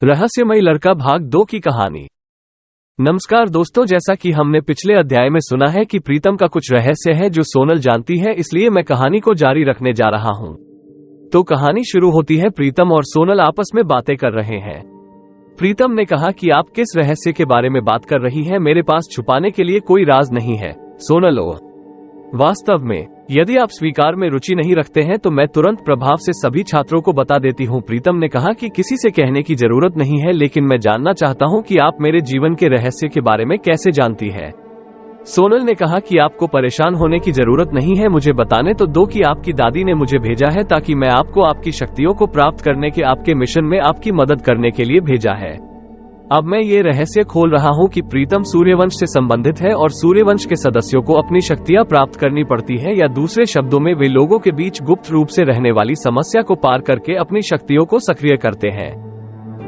रहस्यमयी लड़का भाग 2 की कहानी। नमस्कार दोस्तों, जैसा कि हमने पिछले अध्याय में सुना है कि प्रीतम का कुछ रहस्य है जो सोनल जानती है, इसलिए मैं कहानी को जारी रखने जा रहा हूं। तो कहानी शुरू होती है। प्रीतम और सोनल आपस में बातें कर रहे हैं। प्रीतम ने कहा कि आप किस रहस्य के बारे में बात कर रही हैं? मेरे पास छुपाने के लिए कोई राज नहीं है। सोनल: वास्तव में यदि आप स्वीकार में रुचि नहीं रखते हैं तो मैं तुरंत प्रभाव से सभी छात्रों को बता देती हूं। प्रीतम ने कहा कि किसी से कहने की जरूरत नहीं है, लेकिन मैं जानना चाहता हूं कि आप मेरे जीवन के रहस्य के बारे में कैसे जानती है। सोनल ने कहा कि आपको परेशान होने की जरूरत नहीं है, मुझे बताने तो दो कि आपकी दादी ने मुझे भेजा है ताकि मैं आपको आपकी शक्तियों को प्राप्त करने के आपके मिशन में आपकी मदद करने के लिए भेजा है। अब मैं ये रहस्य खोल रहा हूँ कि प्रीतम सूर्यवंश से संबंधित है और सूर्यवंश के सदस्यों को अपनी शक्तियाँ प्राप्त करनी पड़ती है, या दूसरे शब्दों में वे लोगों के बीच गुप्त रूप से रहने वाली समस्या को पार करके अपनी शक्तियों को सक्रिय करते हैं।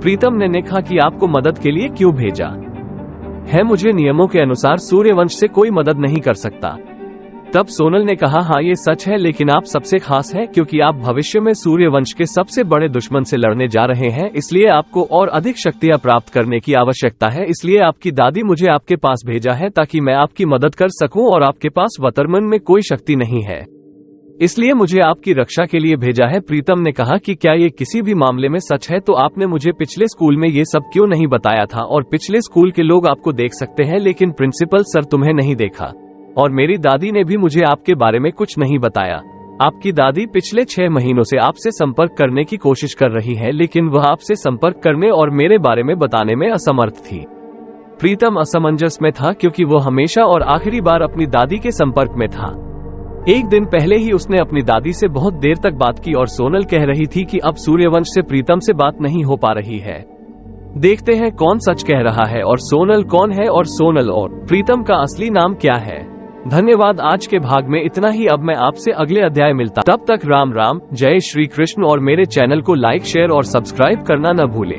प्रीतम ने कहा कि आपको मदद के लिए क्यों भेजा है? मुझे नियमों के अनुसार सूर्यवंश से कोई मदद नहीं कर सकता। तब सोनल ने कहा, हाँ ये सच है, लेकिन आप सबसे खास हैं क्योंकि आप भविष्य में सूर्यवंश के सबसे बड़े दुश्मन से लड़ने जा रहे हैं, इसलिए आपको और अधिक शक्तियां प्राप्त करने की आवश्यकता है। इसलिए आपकी दादी मुझे आपके पास भेजा है ताकि मैं आपकी मदद कर सकूं, और आपके पास वर्तमान में कोई शक्ति नहीं है, इसलिए मुझे आपकी रक्षा के लिए भेजा है। प्रीतम ने कहा कि क्या ये किसी भी मामले में सच है? तो आपने मुझे पिछले स्कूल में ये सब क्यों नहीं बताया था? और पिछले स्कूल के लोग आपको देख सकते हैं लेकिन प्रिंसिपल सर तुम्हें नहीं देखा, और मेरी दादी ने भी मुझे आपके बारे में कुछ नहीं बताया। आपकी दादी पिछले 6 महीनों से आपसे संपर्क करने की कोशिश कर रही है, लेकिन वह आपसे संपर्क करने और मेरे बारे में बताने में असमर्थ थी। प्रीतम असमंजस में था क्योंकि वो हमेशा और आखिरी बार अपनी दादी के संपर्क में था। एक दिन पहले ही उसने अपनी दादी से बहुत देर तक बात की और सोनल कह रही थी कि अब सूर्यवंश से प्रीतम से बात नहीं हो पा रही है। देखते हैं कौन सच कह रहा है और सोनल कौन है, और सोनल और प्रीतम का असली नाम क्या है। धन्यवाद। आज के भाग में इतना ही। अब मैं आपसे अगले अध्याय मिलता। तब तक राम राम, जय श्री कृष्ण, और मेरे चैनल को लाइक, शेयर और सब्सक्राइब करना न भूलें।